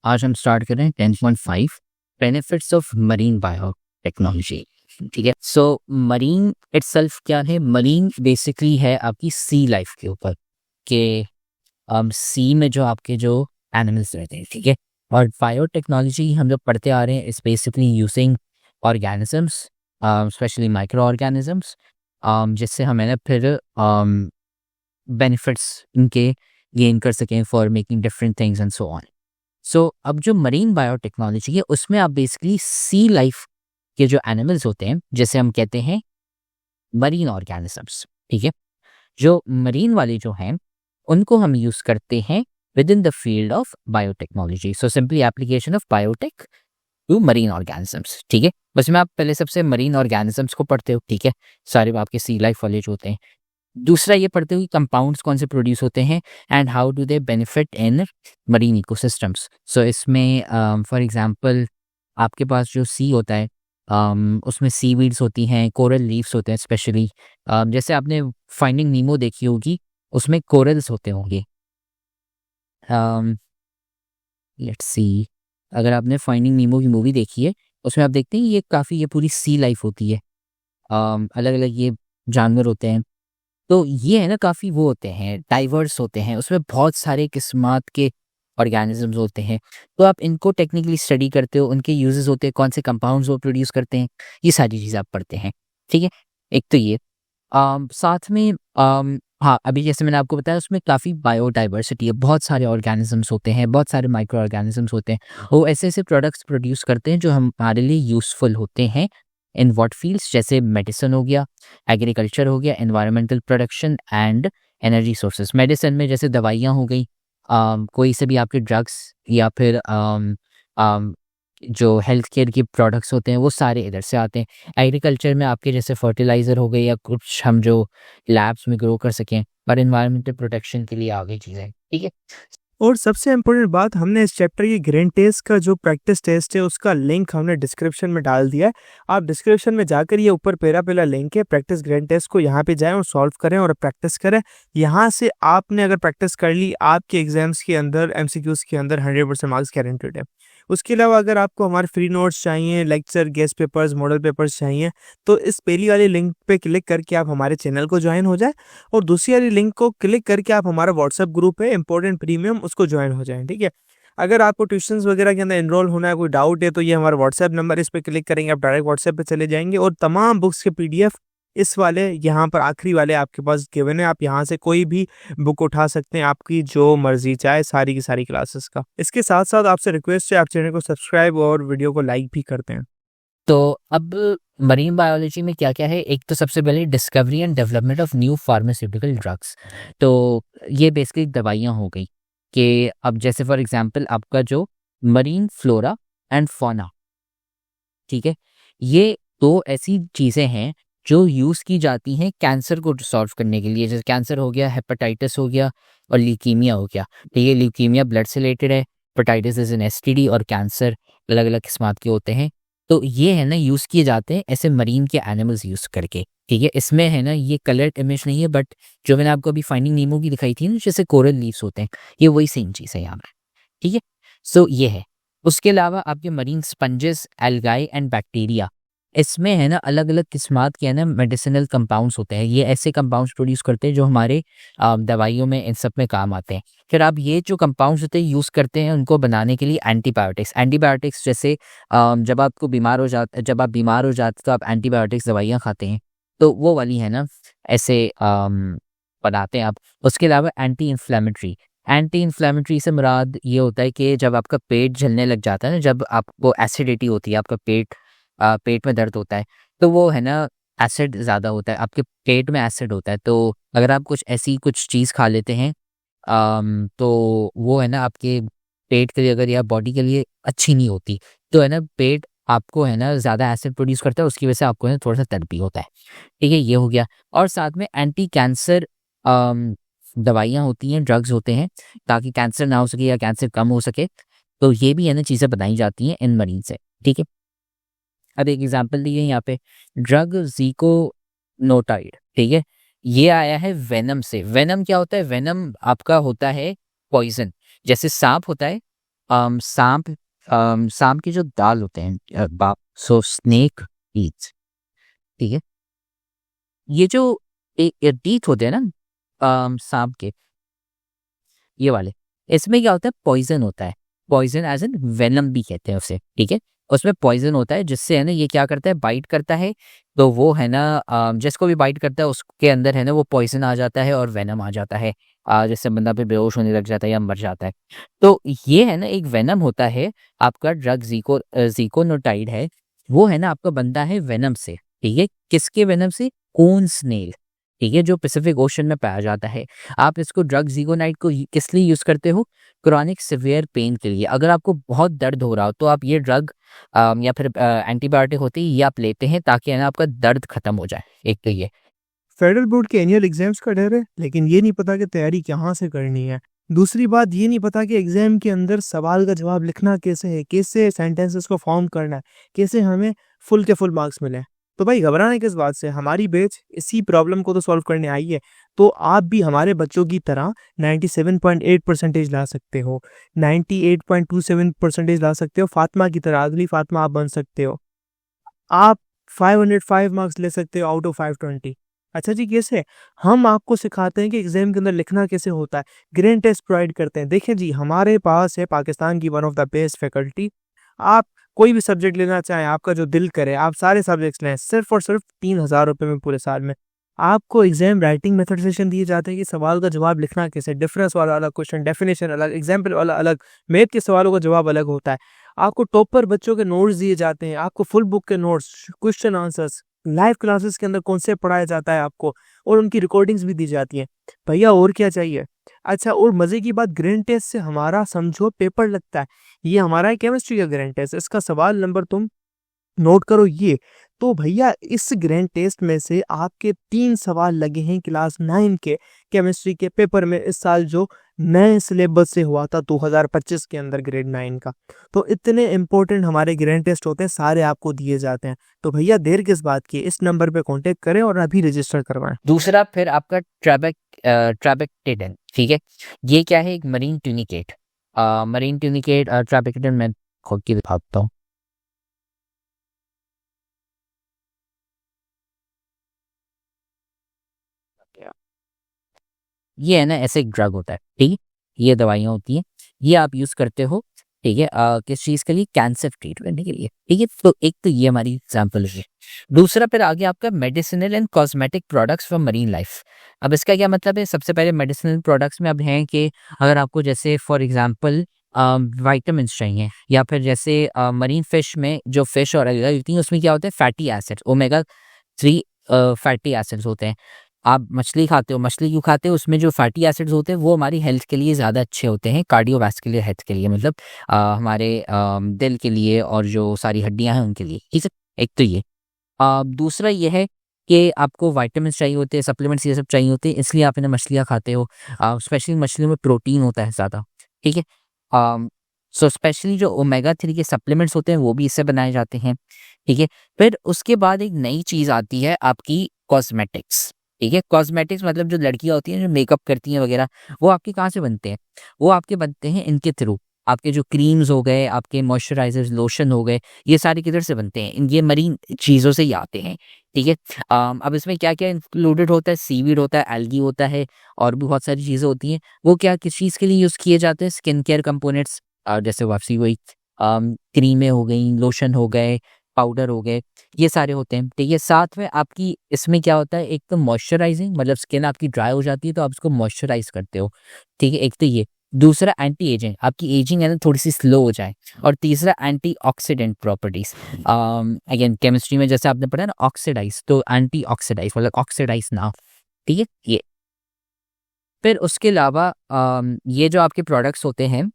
आज हम स्टार्ट कर रहे हैं 10.5 बेनिफिट्स ऑफ मरीन बायोटेक्नोलॉजी। ठीक है, सो मरीन इटसेल्फ क्या है? मरीन बेसिकली है आपकी सी लाइफ के ऊपर के सी में जो आपके जो एनिमल्स रहते हैं। ठीक है, और बायोटेक्नोलॉजी हम लोग पढ़ते आ रहे हैं इस basically using organisms, specially micro organisms, जिससे हमें ना फिर बेनिफिट्स इनके गेन कर सकें for making different things and so on. So अब जो मरीन बायोटेक्नोलॉजी है उसमें आप बेसिकली सी लाइफ के जो एनिमल्स होते हैं, जैसे हम कहते हैं मरीन ऑर्गेनिजम्स। ठीक है, जो मरीन वाले जो हैं उनको हम यूज करते हैं within the field of biotechnology. So simply application of biotech to marine organisms. ठीक है, बस में आप पहले सबसे मरीन ऑर्गेनिजम्स को पढ़ते हो। ठीक है, सारे आपके सी लाइफ वाले जो होते हैं। दूसरा ये पढ़ते हो कि कंपाउंड्स कौन से प्रोड्यूस होते हैं and how do they benefit in marine ecosystems. So इसमें फॉर एग्जांपल आपके पास जो सी होता है, उसमें सीवीड्स होती हैं, कोरल लीव्स होते हैं स्पेशली। जैसे आपने फाइंडिंग नीमो देखी होगी, उसमें कोरल्स होते होंगे। लेट्स सी, अगर आपने फाइंडिंग नीमो की मूवी देखी है, उसमें आप देखते हैं ये काफ़ी ये पूरी सी लाइफ होती है, अलग अलग ये जानवर होते हैं। तो ये है ना काफ़ी वो होते हैं, डाइवर्स होते हैं, उसमें बहुत सारे किस्मात के ऑर्गेनिजम्स होते हैं। तो आप इनको टेक्निकली स्टडी करते हो, उनके यूजेस होते हैं, कौन से कंपाउंड्स वो प्रोड्यूस करते हैं, ये सारी चीज़ें आप पढ़ते हैं। ठीक है, एक तो ये साथ में हाँ, अभी जैसे मैंने आपको बताया उसमें काफ़ी बायोडाइवर्सिटी है, बहुत सारे ऑर्गेनिजम्स होते हैं, बहुत सारे माइक्रो ऑर्गेनिजम्स होते हैं। वो ऐसे ऐसे प्रोडक्ट्स प्रोड्यूस करते हैं जो हमारे लिए यूज़फुल होते हैं इन व्हाट फील्ड्स, जैसे मेडिसिन हो गया, एग्रीकल्चर हो गया, environmental production and energy sources. Medicine में जैसे दवाइयाँ हो गई, कोई से भी आपके ड्रग्स या फिर जो हेल्थ केयर की प्रोडक्ट्स होते हैं वो सारे इधर से आते हैं। एग्रीकल्चर में आपके जैसे फर्टिलाइज़र हो गए या कुछ हम जो लैब्स में ग्रो कर सकें, पर एनवायरमेंटल प्रोटेक्शन के लिए आ गई चीज़ें। ठीक है, और सबसे इम्पोर्टेंट बात, हमने इस चैप्टर की ग्रेन टेस्ट का जो प्रैक्टिस टेस्ट है उसका लिंक हमने डिस्क्रिप्शन में डाल दिया है। आप डिस्क्रिप्शन में जाकर ये ऊपर पहला लिंक है, प्रैक्टिस ग्रेन टेस्ट को यहाँ पे जाएं और सॉल्व करें और प्रैक्टिस करें। यहाँ से आपने अगर प्रैक्टिस कर ली, आपके एग्जाम्स के अंदर एमसीक्यूज के अंदर 100% मार्क्स गारंटेड है। उसके अलावा अगर आपको हमारे फ्री नोट्स चाहिए, lecture, guest papers, model papers चाहिए, तो इस पहली वाली लिंक पे क्लिक करके आप हमारे चैनल को ज्वाइन हो जाए और दूसरी वाली लिंक को क्लिक करके आप हमारा व्हाट्सएप ग्रुप है इम्पोर्टेंट प्रीमियम, उसको ज्वाइन हो जाएं। ठीक है, अगर आपको ट्यूशंस वगैरह के अंदर एनरोल होना है, कोई डाउट है, तो ये हमारा व्हाट्सएप नंबर, इस पर क्लिक करेंगे आप डायरेक्ट व्हाट्सएप पे चले जाएंगे और तमाम बुक्स के पीडीएफ इस वाले यहाँ पर आखिरी वाले आपके पास गिवन है। आप यहाँ से कोई भी बुक उठा सकते हैं, आपकी जो मर्जी चाहे, सारी की सारी क्लासेस का। इसके साथ साथ आपसे रिक्वेस्ट है, आप चैनल को सब्सक्राइब और वीडियो को लाइक भी करते हैं। तो अब मरीन बायोलॉजी में क्या क्या है? एक तो सबसे पहले discovery and development of new pharmaceutical drugs. तो ये बेसिकली दवाइयाँ हो गई कि अब जैसे फॉर एग्जांपल आपका जो मरीन फ्लोरा एंड फौना, ठीक है, ये दो ऐसी चीज़ें हैं जो यूज़ की जाती हैं कैंसर को सॉल्व करने के लिए। जैसे कैंसर हो गया, हेपेटाइटिस हो गया और ल्यूकीमिया हो गया। ठीक है, ल्यूकीमिया ब्लड से रिलेटेड है, हेपेटाइटिस इज एन एसटीडी और कैंसर अलग अलग किस्मात के होते हैं। तो ये है ना यूज़ किए जाते हैं ऐसे मरीन के एनिमल्स यूज़ करके। ठीक है, इसमें है ना ये कलर्ड इमेज नहीं है, बट जो मैंने आपको अभी फाइंडिंग नीमो की दिखाई थी ना, जैसे कोरल लीव्स होते हैं, ये वही सेम चीज़ है यहाँ पर। ठीक है, सो ये है। उसके अलावा आपके marine sponges, algae and bacteria, इसमें है ना अलग अलग किस्मात के है ना मेडिसिनल कंपाउंड्स होते हैं। ये ऐसे कंपाउंड्स प्रोड्यूस करते हैं जो हमारे दवाइयों में इन सब में काम आते हैं। फिर आप ये जो कंपाउंड्स होते हैं यूज़ करते हैं उनको बनाने के लिए एंटीबायोटिक्स जैसे जब आप बीमार हो जाते तो आप एंटीबायोटिक्स दवाइयाँ खाते हैं, तो वो वाली है ना ऐसे बनाते हैं आप। उसके अलावा एंटी इन्फ्लेमेटरी से मुराद ये होता है कि जब आपका पेट जलने लग जाता है ना, जब आपको एसिडिटी होती है, आपका पेट में दर्द होता है, तो वो है ना एसिड ज़्यादा होता है, आपके पेट में एसिड होता है। तो अगर आप कुछ चीज़ खा लेते हैं, तो वो है ना आपके पेट के लिए अगर या बॉडी के लिए अच्छी नहीं होती, तो है ना पेट आपको है ना ज़्यादा एसिड प्रोड्यूस करता है, उसकी वजह से आपको है ना थोड़ा सा दर्द भी होता है। ठीक है, ये हो गया। और साथ में एंटी कैंसर दवाइयाँ होती हैं, ड्रग्स होते हैं, ताकि कैंसर ना हो सके या कैंसर कम हो सके। तो ये भी है ना चीज़ें बनाई जाती हैं इन मरीन से। ठीक है, अब एक एग्जांपल दी है यहाँ पे, ड्रग ज़िकोनोटाइड। ठीक है, ये आया है वेनम से। वेनम क्या होता है? वेनम आपका होता है पॉइजन। जैसे सांप होता है, सांप सांप की जो दाल होते हैं बाप सो स्नेक ईट्स, ठीक है। ये जो टीथ होते हैं ना सांप के, ये वाले, इसमें क्या होता है, पॉइजन होता है। पॉइजन एज एन वेनम भी कहते हैं उसे, ठीक है। उसमें पॉइजन होता है जिससे है ना ये क्या करता है, बाइट करता है। तो वो है ना जिसको भी बाइट करता है उसके अंदर है ना वो पॉइजन आ जाता है और वेनम आ जाता है, जिससे बंदा पे बेहोश होने लग जाता है या मर जाता है। तो ये है ना एक वेनम होता है आपका, ड्रग ज़ीकोनोटाइड है, वो है ना आपका बनता है वेनम से, ठीक है। किसके वेनम से, कोन स्नेल, ठीक है, जो पैसिफिक ओशन में पाया जाता है। आप इसको ड्रग ज़ीगोनाइड को किस लिए यूज़ करते हो, क्रॉनिक सिवियर पेन के लिए। अगर आपको बहुत दर्द हो रहा हो तो आप ये ड्रग या फिर एंटीबायोटिक होती है ये आप लेते हैं ताकि है ना आपका दर्द खत्म हो जाए। एक तो ये फेडरल बोर्ड के एनुअल एग्जाम्स का डर है, लेकिन ये नहीं पता कि तैयारी कहाँ से करनी है। दूसरी बात ये नहीं पता कि एग्जाम के अंदर सवाल का जवाब लिखना कैसे है, कैसे सेंटेंसेस को फॉर्म करना है, कैसे हमें फुल के फुल मार्क्स मिले। तो भाई घबराने किस बात से, हमारी बैच इसी प्रॉब्लम को तो सॉल्व करने आई है। तो आप भी हमारे बच्चों की तरह 97.8 परसेंटेज ला सकते हो, 98.27 परसेंटेज ला सकते हो, फातिमा की तरह, अगली फातिमा आप बन सकते हो। आप 505 मार्क्स ले सकते हो आउट ऑफ 520। अच्छा जी, कैसे? हम आपको सिखाते हैं कि एग्जाम के अंदर लिखना कैसे होता है, ग्रैंड टेस्ट प्रोवाइड करते हैं। देखिए जी, हमारे पास है पाकिस्तान की one of the best faculty. आप कोई भी सब्जेक्ट लेना चाहें, आपका जो दिल करे, आप सारे सब्जेक्ट्स लें, सिर्फ और सिर्फ 3000 रुपये में पूरे साल में। आपको एग्जाम राइटिंग मेथड सेशन दिए जाते हैं कि सवाल का जवाब लिखना कैसे, डिफरेंस वाला अलग क्वेश्चन, डेफिनेशन अलग, एग्जाम्पल वाला अलग, मैथ के सवालों का जवाब अलग होता है। आपको टॉपर बच्चों के नोट्स दिए जाते हैं, आपको फुल बुक के notes, question answers, live classes के अंदर कॉन्सेप्ट पढ़ाया जाता है आपको, और उनकी रिकॉर्डिंग्स भी दी जाती हैं। भैया और क्या चाहिए? अच्छा, और मजे की बात, ग्रैंड टेस्ट से हमारा समझो पेपर लगता है। ये हमारा है केमिस्ट्री का ग्रैंड टेस्ट, इसका सवाल नंबर तुम नोट करो ये। तो भैया इस ग्रैंड टेस्ट में से आपके 3 सवाल लगे हैं क्लास 9 के केमिस्ट्री के पेपर में, इस साल जो नए सिलेबस से हुआ था 2025 के अंदर ग्रेड 9 का। तो इतने इंपॉर्टेंट हमारे ग्रैंड टेस्ट होते हैं, सारे आपको दिए जाते हैं। तो भैया देर किस बात की, इस नंबर पे कांटेक्ट करें और अभी रजिस्टर करवाएं। दूसरा फिर आपका ट्रैबेक्टेडन, ठीक है। ये क्या है, एक मरीन ट्यूनिकेट। मरीन ट्यूनिकेट ट्रैबेक्टेडन मैं खुद की दिखाता हूँ। ये है ना ऐसे एक ड्रग होता है, ठीक है। ये दवाइयाँ होती हैं, ये आप यूज़ करते हो, ठीक है, किस चीज़ के लिए, कैंसर ट्रीट करने के लिए, ठीक है। तो एक तो ये हमारी एग्जाम्पल है। दूसरा फिर आगे आपका medicinal and cosmetic products for marine life. अब इसका क्या मतलब है, सबसे पहले मेडिसिनल प्रोडक्ट्स में अब हैं कि अगर आपको जैसे फॉर एग्जाम्पल वाइटामिन चाहिए, या फिर जैसे मरीन फिश में जो फिश और अलग होती हैं उसमें क्या होता है, fatty acids, omega 3 fatty acids होते हैं। आप मछली खाते हो, मछली क्यों खाते हो, उसमें जो फैटी एसिड्स होते हैं वो हमारी हेल्थ के लिए ज़्यादा अच्छे होते हैं, कार्डियोवैस्कुलर हेल्थ के लिए, मतलब हमारे दिल के लिए और जो सारी हड्डियां हैं उनके लिए, ठीक है। एक तो ये दूसरा ये है कि आपको विटामिन्स चाहिए होते हैं, सप्लीमेंट्स ये सब चाहिए होते हैं, इसलिए आप इन्हें मछलियाँ खाते हो। स्पेशली मछलियों में प्रोटीन होता है ज़्यादा, ठीक है। सो स्पेशली जो ओमेगा 3 के सप्लीमेंट्स होते हैं वो भी इससे बनाए जाते हैं, ठीक है। फिर उसके बाद एक नई चीज़ आती है आपकी कॉस्मेटिक्स, ठीक है। कॉस्मेटिक्स मतलब जो लड़कियाँ होती हैं जो मेकअप करती हैं वगैरह, वो आपके कहाँ से बनते हैं, वो आपके बनते हैं इनके थ्रू। आपके जो क्रीम्स हो गए, आपके मॉइस्चराइजर्स, लोशन हो गए, ये सारे किधर से बनते हैं, ये मरीन चीज़ों से ही आते हैं, ठीक है। अब इसमें क्या क्या इंक्लूडेड होता है, सीवीड होता है, एल्गी होता है, और भी बहुत सारी चीज़ें होती हैं। वो क्या किस चीज़ के लिए यूज़ किए जाते हैं, स्किन केयर कंपोनेंट्स, जैसे वापसी वही क्रीमें हो गई, लोशन हो गए, पाउडर हो गए, ये सारे होते हैं, ठीक है। साथ में आपकी इसमें क्या होता है, एक तो मॉइस्चराइजिंग, मतलब स्किन आपकी ड्राई हो जाती है तो आप उसको मॉइस्चराइज करते हो, ठीक है। एक तो ये, दूसरा एंटी एजिंग, आपकी एजिंग है ना थोड़ी सी स्लो हो जाए, और तीसरा anti oxidant properties. Again chemistry में जैसे आपने पढ़ा ना ऑक्सीडाइज, तो एंटी ऑक्सीडाइज मतलब ऑक्सीडाइज ना, ठीक है। ये फिर उसके अलावा ये जो आपके प्रोडक्ट्स होते हैं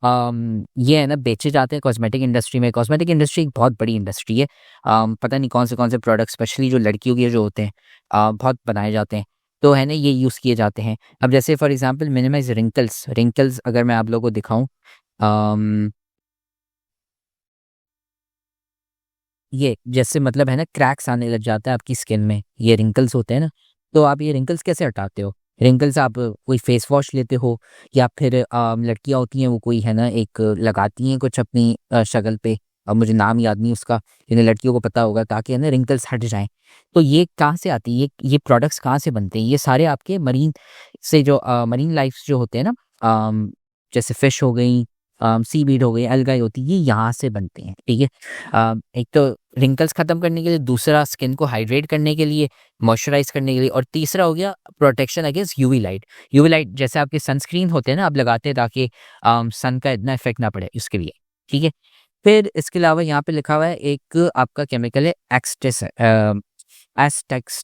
ये है ना बेचे जाते हैं कॉस्मेटिक इंडस्ट्री में। कॉस्मेटिक इंडस्ट्री एक बहुत बड़ी इंडस्ट्री है। पता नहीं कौन से प्रोडक्ट स्पेशली जो लड़कियों के जो होते हैं बहुत बनाए जाते हैं, तो है ना ये यूज़ किए जाते हैं। अब जैसे for example minimize wrinkles, wrinkles अगर मैं आप लोगों को दिखाऊं, अम, ये जैसे मतलब है ना क्रैक्स आने लग जाता है आपकी स्किन में, ये रिंकल्स होते हैं ना, तो आप ये रिंकल्स कैसे हटाते हो, रिंकल्स आप कोई फेस वॉश लेते हो, या फिर लड़कियां होती हैं वो कोई है ना एक लगाती हैं कुछ अपनी शक्ल पे, अब मुझे नाम याद नहीं उसका, जिन्हें लड़कियों को पता होगा, ताकि है ना रिंकल्स हट जाएं। तो ये कहाँ से आती है, ये प्रोडक्ट्स कहाँ से बनते हैं? ये सारे आपके मरीन से जो मरीन लाइफ जो होते हैं ना, जैसे फिश हो गई, सीवीड हो गई, अलगाई होती है, ये यहाँ से बनते हैं। ठीक है, एक तो रिंकल्स खत्म करने के लिए, दूसरा स्किन को हाइड्रेट करने के लिए, मॉइस्चराइज करने के लिए, और तीसरा हो गया protection against UV light. UV light जैसे आपके सनस्क्रीन होते हैं ना, आप लगाते हैं ताकि सन का इतना इफेक्ट ना पड़े उसके लिए। ठीक है, फिर इसके अलावा यहाँ पे लिखा हुआ है एक आपका केमिकल है एक्सटेस एस्टेक्स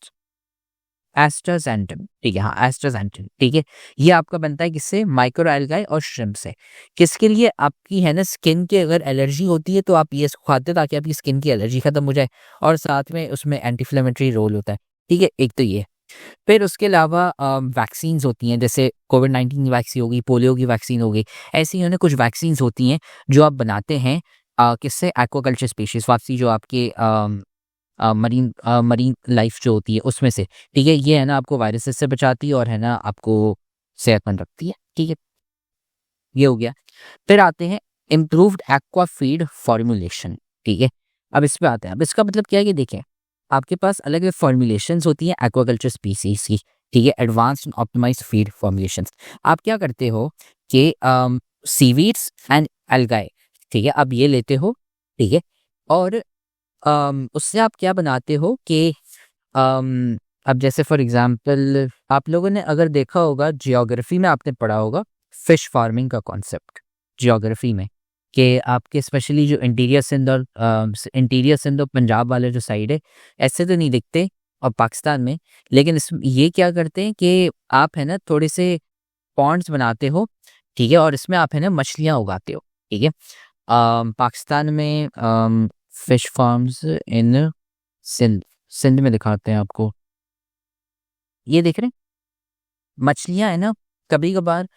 एस्ट्राजेंटन। ठीक है, हाँ एस्ट्राजेंटन। ठीक है, ये आपका बनता है किससे? माइक्रो एल्गाई और श्रिम्प से। किसके लिए? आपकी है ना स्किन के अगर एलर्जी होती है तो आप ये इसको खाते हैं ताकि आपकी स्किन की एलर्जी खत्म हो जाए, और साथ में उसमें एंटी इन्फ्लेमेटरी रोल होता है। ठीक है, एक तो ये। फिर उसके अलावा वैक्सीन्स होती हैं, जैसे कोविड-19 वैक्सीन हो गई, पोलियो की वैक्सीन हो गई, ऐसी है ना कुछ वैक्सीन्स होती हैं जो आप बनाते हैं किससे? एक्वाकल्चर स्पीशीज़, वापसी जो आपके मरीन लाइफ जो होती है उसमें से। ठीक है, ये है ना आपको वायरसेस से बचाती है और है ना आपको सेहतमंद रखती है। ठीक है, ये हो गया। फिर आते हैं इम्प्रूव्ड एक्वा फीड फॉर्मुलेशन। ठीक है, अब इस पे आते हैं। अब इसका मतलब क्या है कि देखें, आपके पास अलग अलग फॉर्मुलेशंस होती हैं एक्वाकल्चर स्पीसीज की। ठीक है, एडवांस्ड एंड फीड फॉर्मुलेशंस। आप क्या करते हो कि सीवीड्स एंड एल्गाई, ठीक है, अब ये लेते हो। ठीक है, और उससे आप क्या बनाते हो कि अब जैसे फॉर एग्जांपल आप लोगों ने अगर देखा होगा, जियोग्राफी में आपने पढ़ा होगा फिश फार्मिंग का कॉन्सेप्ट, जियोग्राफी में, कि आपके स्पेशली जो इंटीरियर सिंध और पंजाब वाले जो साइड है, ऐसे तो नहीं दिखते, और पाकिस्तान में, लेकिन ये क्या करते हैं कि आप है ना थोड़े से पॉन्ड्स बनाते हो। ठीक है, और इसमें आप है ना मछलियाँ उगाते हो। ठीक है, पाकिस्तान में fish farms in Sindh, Sindh में दिखाते हैं आपको, ये देख रहे हैं मछलियाँ है ना, कभी कभार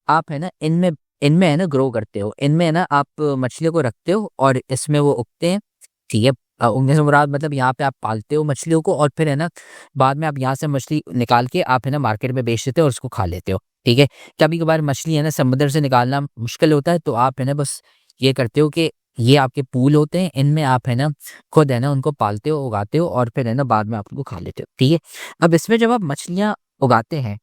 आप है ना इनमें इनमें है ना ग्रो करते हो, इनमें है ना आप मछलियों को रखते हो और इसमें वो उगते हैं। ठीक है, उगने से मुराद मतलब यहाँ पे आप पालते हो मछलियों को, और फिर है ना बाद में आप यहाँ से मछली निकाल के आप है ना मार्केट में बेच देते हो और उसको खा लेते हो। ठीक है, कभी कभार मछली है ना समुद्र से निकालना मुश्किल होता है, तो आप है ना बस ये करते हो कि ये आपके पूल होते हैं, इनमें आप है ना खुद है ना उनको पालते हो, उगाते हो, और फिर है ना बाद में आप उनको खा लेते हो। ठीक है, अब इसमें जब आप मछलियाँ उगाते हैं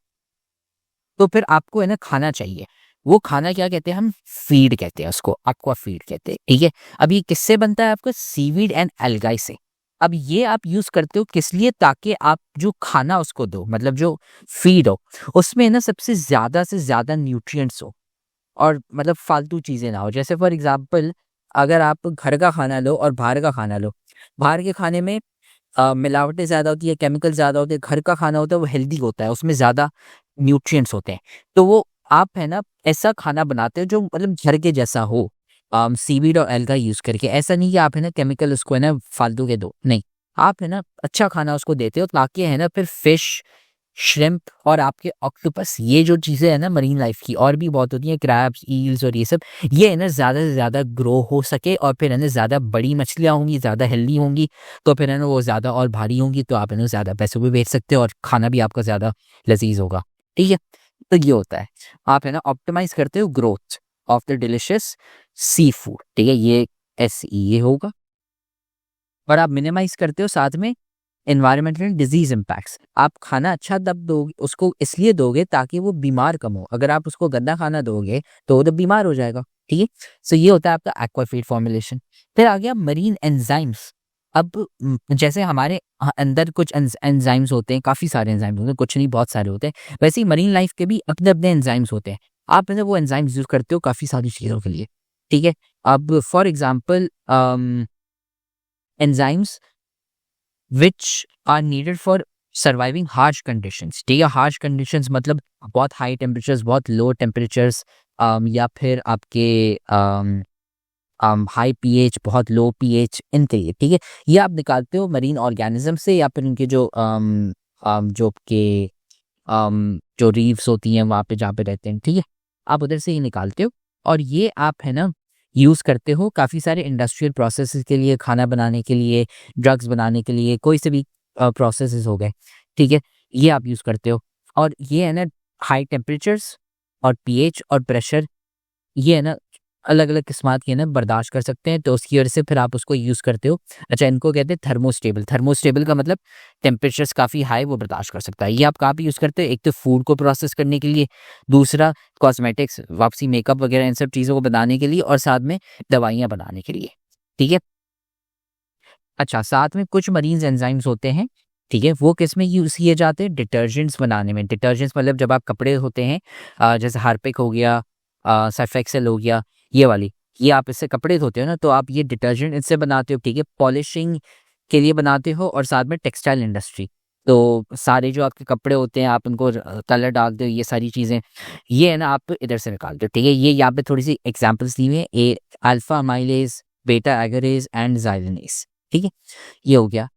तो फिर आपको है ना खाना चाहिए। वो खाना क्या कहते हैं हम? फीड कहते हैं उसको, एक्वा फीड कहते हैं। ठीक है, अब ये किससे बनता है? आपका सीवीड एंड एल्गाई से। अब ये आप यूज करते हो किस लिए? ताकि आप जो खाना उसको दो, मतलब जो फीड हो, उसमें ना सबसे ज्यादा से ज्यादा न्यूट्रिएंट्स हो, और मतलब फालतू चीजें ना हो। जैसे फॉर एग्जाम्पल अगर आप घर का खाना लो और बाहर का खाना लो, बाहर के खाने में मिलावटें ज़्यादा होती है, केमिकल ज़्यादा होते हैं। घर का खाना होता है वो हेल्दी होता है, उसमें ज़्यादा न्यूट्रिएंट्स होते हैं। तो वो आप है ना ऐसा खाना बनाते हो जो मतलब घर के जैसा हो, सीवीड और एल्गा यूज़ करके। ऐसा नहीं कि आप है ना केमिकल उसको है ना फालतू के दो, नहीं, आप है ना अच्छा खाना उसको देते हो, ताकि है ना फिर फिश, श्रिम्प और आपके ऑक्टोपस, ये जो चीज़ें हैं ना मरीन लाइफ की, और भी बहुत होती हैं, क्रैब्स, ईल्स और ये सब, ये है ना ज़्यादा से ज़्यादा ग्रो हो सके, और फिर है ना ज़्यादा बड़ी मछलियाँ होंगी, ज़्यादा हेल्दी होंगी, तो फिर है ना वो ज़्यादा और भारी होंगी, तो आप है ना ज़्यादा पैसों में बेच सकते हो और खाना भी आपका ज़्यादा लजीज होगा। ठीक है, तो ये होता है, आप है ना ऑप्टिमाइज करते हो growth of the delicious sea food. ठीक है, ये होगा, और आप मिनिमाइज करते हो साथ में एनवायरमेंटल डिजीज इम्पैक्ट्स। आप खाना अच्छा तब दोगे उसको, इसलिए दोगे ताकि वो बीमार कम हो। अगर आप उसको गंदा खाना दोगे तो वो तो बीमार हो जाएगा। ठीक है, सो ये होता है आपका एक्वाफीड फॉर्मुलेशन। फिर आ गया मरीन एंजाइम्स। अब जैसे हमारे अंदर कुछ एंजाइम्स होते हैं, काफ़ी सारे एंजाइम्स होते हैं, कुछ नहीं बहुत सारे होते हैं, वैसे ही मरीन लाइफ के भी अपने अपने एंजाइम्स होते हैं। आप है ना वो एंजाइम्स यूज करते हो काफ़ी सारी चीज़ों के लिए। ठीक है, अब for example enzymes which are needed for surviving harsh conditions। ठीक है, हार्श कंडीशंस मतलब बहुत हाई टेम्परेचर्स, बहुत लो टेम्परेचर्स, या फिर आपके हाई पीएच, बहुत लो पीएच, इनके लिए। ठीक है, ये आप निकालते हो मरीन ऑर्गेनिज्म से, या फिर उनके जो जो आपके जो रीव्स होती हैं वहाँ पे जहाँ पे रहते हैं। ठीक है, आप उधर से ही निकालते हो, और ये आप है ना यूज़ करते हो काफ़ी सारे इंडस्ट्रियल प्रोसेसेस के लिए, खाना बनाने के लिए, ड्रग्स बनाने के लिए, कोई से भी प्रोसेसेस हो गए। ठीक है, ये आप यूज़ करते हो। और ये है ना हाई टेम्परेचर्स और पीएच और प्रेशर, ये है ना अलग अलग किस्मात की है ना बर्दाश्त कर सकते हैं, तो उसकी वजह से फिर आप उसको यूज़ करते हो। अच्छा, इनको कहते हैं थर्मोस्टेबल। थर्मोस्टेबल का मतलब टेम्परेचर्स काफ़ी हाई वो बर्दाश्त कर सकता है। ये आप कहाँ पे यूज़ करते हो? एक तो फूड को प्रोसेस करने के लिए, दूसरा कॉस्मेटिक्स, वापसी मेकअप वगैरह इन सब चीज़ों को बनाने के लिए, और साथ में दवाइयाँ बनाने के लिए, ठीक है। अच्छा, साथ में कुछ मरीन एंजाइम्स होते हैं, ठीक है, वो किस में यूज़ किए जाते हैं? डिटर्जेंट्स बनाने में। डिटर्जेंट्स मतलब जब आप कपड़े धोते हैं, जैसे हार्पिक हो गया, सर्फ एक्सेल हो गया, ये वाली, ये आप इससे कपड़े धोते हो ना, तो आप ये डिटर्जेंट इससे बनाते हो, ठीक है, पॉलिशिंग के लिए बनाते हो, और साथ में टेक्सटाइल इंडस्ट्री। तो सारे जो आपके कपड़े होते हैं, आप उनको कलर डालते हो, ये सारी चीज़ें, ये है ना आप इधर से निकालते हो, ठीक है। ये यहाँ पे थोड़ी सी एग्जाम्पल्स दी हुई है, ए अल्फा अमाइलेज, बेटा एगरेज एंड जाइलेनेज, ठीक है, ये हो गया।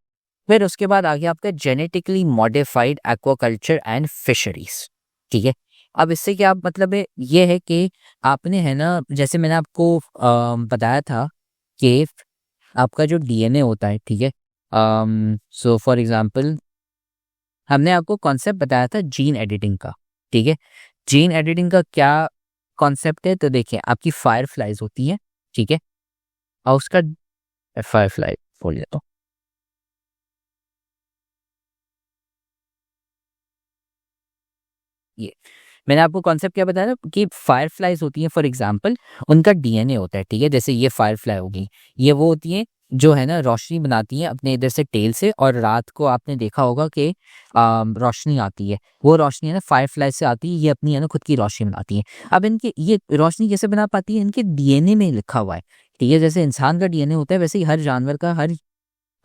फिर उसके बाद आ गया आपका genetically modified aquaculture and fisheries, ठीक है। अब इससे क्या मतलब है? ये है कि आपने है ना, जैसे मैंने आपको बताया था कि आपका जो डीएनए होता है, ठीक है, सो फॉर एग्जांपल हमने आपको कॉन्सेप्ट बताया था जीन एडिटिंग का, ठीक है। जीन एडिटिंग का क्या कॉन्सेप्ट है? तो देखिए, आपकी फायर फ्लाइज होती हैं, ठीक है, और उसका फायर फ्लाई बोल देता हूँ। ये मैंने आपको कॉन्सेप्ट क्या बताया था कि फायरफ्लाइज होती हैं, फॉर एग्जांपल उनका डीएनए होता है, ठीक है। जैसे ये फायरफ्लाई होगी, ये वो होती हैं जो है ना रोशनी बनाती हैं अपने इधर से टेल से, और रात को आपने देखा होगा कि रोशनी आती है, वो रोशनी है ना फायरफ्लाई से आती है, ये अपनी है ना खुद की रोशनी बनाती है। अब इनके ये रोशनी कैसे बना पाती है? इनके डीएनए में लिखा हुआ है, ठीक है। जैसे इंसान का डीएनए होता है, वैसे ही हर जानवर का, हर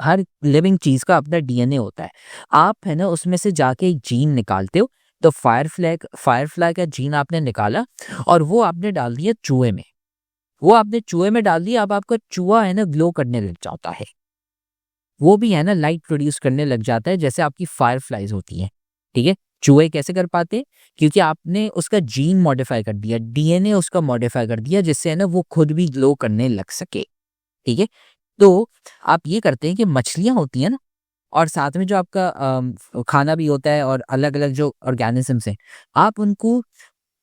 हर लिविंग चीज का अपना डीएनए होता है। आप है ना उसमें से जाके एक जीन निकालते हो, तो फायरफ्लाई का जीन आपने निकाला, और वो आपने डाल दिया चूहे में, वो आपने चूहे में डाल दिया। अब आपका चूहा है ना ग्लो करने लग जाता है, वो भी है ना लाइट प्रोड्यूस करने लग जाता है, जैसे आपकी फायरफ्लाइज होती हैं, ठीक है। चूहे कैसे कर पाते हैं? क्योंकि आपने उसका जीन मॉडिफाई कर दिया, डीएनए उसका मॉडिफाई कर दिया, जिससे है ना वो खुद भी ग्लो करने लग सके, ठीक है। तो आप ये करते हैं कि मछलियाँ होती हैं ना, और साथ में जो आपका खाना भी होता है, और अलग-अलग जो ऑर्गेनिज़म्स हैं, आप उनको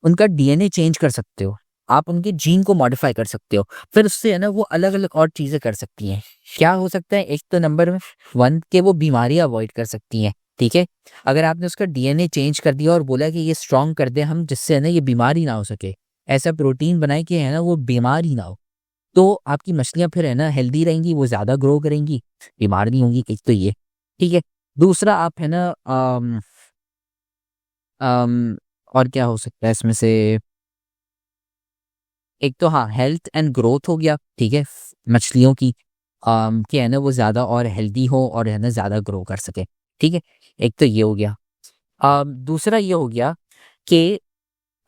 उनका डीएनए चेंज कर सकते हो, आप उनके जीन को मॉडिफ़ाई कर सकते हो। फिर उससे है ना वो अलग-अलग और चीज़ें कर सकती हैं। क्या हो सकता है? एक तो नंबर 1 कि वो बीमारियाँ अवॉइड कर सकती हैं, ठीक है? अगर आपने उसका डीएनए चेंज कर दिया और बोला कि ये स्ट्रॉन्ग कर दें हम, जिससे है ना ये बीमार ही ना हो सके, ऐसा प्रोटीन बनाएँ कि है ना वो बीमार ही ना हो। तो आपकी मछलियाँ फिर है ना हेल्दी रहेंगी, वो ज़्यादा ग्रो करेंगी, बीमार नहीं होंगी, एक तो ये, ठीक है। दूसरा आप है ना और क्या हो सकता है इसमें से? एक तो हाँ, हेल्थ एंड ग्रोथ हो गया, ठीक है, मछलियों की, कि है ना वो ज़्यादा और हेल्दी हो, और है ना ज़्यादा ग्रो कर सके, ठीक है। एक तो ये हो गया। दूसरा ये हो गया कि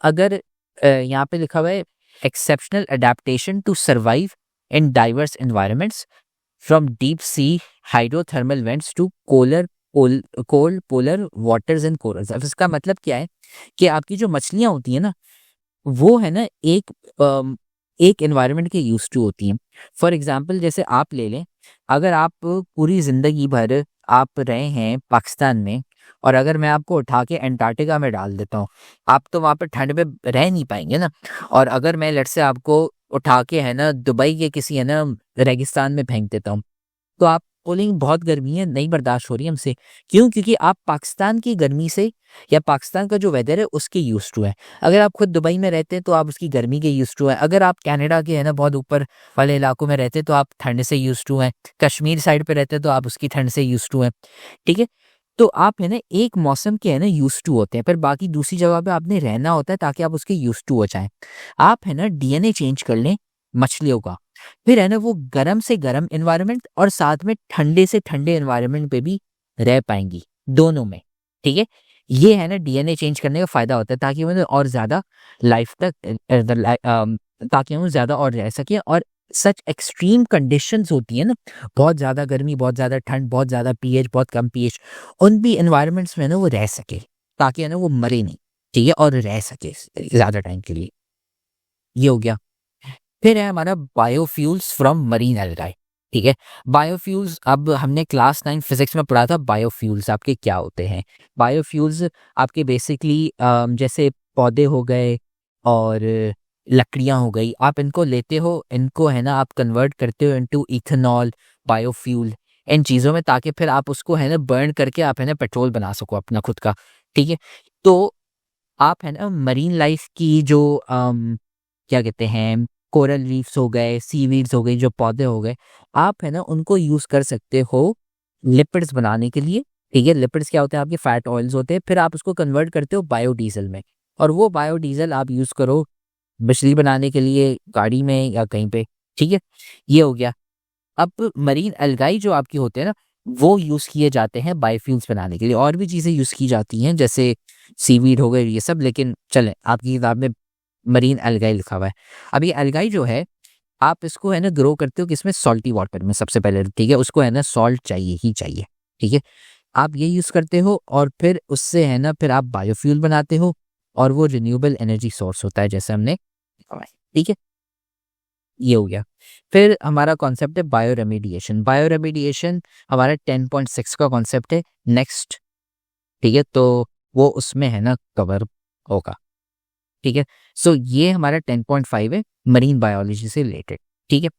अगर यहाँ पे लिखा हुआ है exceptional adaptation to survive in diverse environments from deep sea hydrothermal vents to cold polar waters and corals. अब इसका मतलब क्या है कि आपकी जो मछलियाँ होती हैं ना, वो है ना एक एनवायरनमेंट के यूज्ड टू होती हैं। फॉर एग्जांपल जैसे आप ले लें, अगर आप पूरी ज़िंदगी भर आप रहे हैं पाकिस्तान में, और अगर मैं आपको उठा के अंटार्कटिका में डाल देता हूँ, आप तो वहाँ पे ठंड में रह नहीं पाएँगे ना। और अगर मैं लेट्स से आपको उठा के है ना दुबई के किसी है ना रेगिस्तान में फेंक देता हूँ, तो आप बोलेंगे बहुत गर्मी है, नहीं बर्दाश्त हो रही है हमसे। क्यों? क्योंकि आप पाकिस्तान की गर्मी से, या पाकिस्तान का जो वेदर है उसके यूज्ड टू हैं। अगर आप खुद दुबई में रहते हैं तो आप उसकी गर्मी के यूज्ड टू हैं। अगर आप कनाडा के है ना बहुत ऊपर वाले इलाकों में रहते हैं तो आप ठंड से यूज्ड टू हैं। कश्मीर साइड पे रहते हैं तो आप उसकी ठंड से यूज्ड टू हैं, ठीक है। तो आप है ना एक मौसम के है ना यूज्ड टू होते हैं, पर बाकी दूसरी जगह पे आपने रहना होता है ताकि आप उसके यूज्ड टू हो जाएँ। आप है ना डीएनए चेंज कर लें मछलियों का, फिर है ना वो गर्म से गर्म एनवायरनमेंट और साथ में ठंडे से ठंडे एनवायरनमेंट पे भी रह पाएँगी, दोनों में, ठीक है? ये है ना डीएनए चेंज करने का फ़ायदा होता है, ताकि वो ना और ज़्यादा लाइफ तक ताकि हम ज़्यादा और रह सकें, और सच एक्सट्रीम कंडीशंस होती हैं ना, बहुत ज़्यादा गर्मी, बहुत ज़्यादा ठंड, बहुत ज़्यादा पीएच, बहुत कम पीएच, उन भी एनवायरनमेंट्स में ना वो रह सके, ताकि है ना वो मरे नहीं, ठीक है? और रह सके ज़्यादा टाइम के लिए। ये हो गया। फिर है हमारा बायोफ्यूल्स फ्रॉम मरीन एल्गाई। ठीक है। बायोफ्यूल्स, अब हमने क्लास 9 फिजिक्स में पढ़ा था बायोफ्यूल्स आपके क्या होते हैं। बायोफ्यूल्स आपके बेसिकली जैसे पौधे हो गए और लकड़ियाँ हो गई, आप इनको लेते हो, इनको है ना आप कन्वर्ट करते हो इनटू इथेनॉल, बायोफ्यूल, इन चीज़ों में, ताकि फिर आप उसको है ना बर्न करके आप है ना पेट्रोल बना सको अपना खुद का। ठीक है। तो आप है ना मरीन लाइफ की जो क्या कहते हैं, कोरल रीफ्स हो गए, सीवीड्स हो गई, जो पौधे हो गए, आप है ना उनको यूज़ कर सकते हो लिपिड्स बनाने के लिए। ठीक है। लिपिड्स क्या होते हैं, आपके फैट ऑयल्स होते हैं, फिर आप उसको कन्वर्ट करते हो बायोडीजल में, और वो बायोडीजल आप यूज़ करो बिजली बनाने के लिए गाड़ी में या कहीं पे। ठीक है। ये हो गया। अब मरीन एल्गाई जो आपकी होते हैं ना, वो यूज़ किए जाते हैं बायोफ्यूल्स बनाने के लिए। और भी चीज़ें यूज़ की जाती हैं जैसे सीवीड हो गए ये सब, लेकिन चलें आपकी किताब में मरीन एल्गाई लिखा हुआ है। अब ये एल्गाई जो है, आप इसको है ना ग्रो करते हो किसमें, सॉल्टी वाटर में सबसे पहले। ठीक है। उसको है ना सॉल्ट चाहिए ही चाहिए। ठीक है। आप ये यूज़ करते हो और फिर उससे है ना फिर आप बायोफ्यूल बनाते हो, और वो रिन्यूएबल एनर्जी सोर्स होता है जैसे हमने लिखा हुआ है। ठीक है। ये हो गया। फिर हमारा कॉन्सेप्ट है बायो रेमेडिएशन। बायो रेमेडिएशन हमारा 10.6 का कॉन्सेप्ट है नेक्स्ट। ठीक है। तो वो उसमें है ना कवर होगा। ठीक है। सो ये हमारा 10.5 है मरीन बायोलॉजी से रिलेटेड। ठीक है।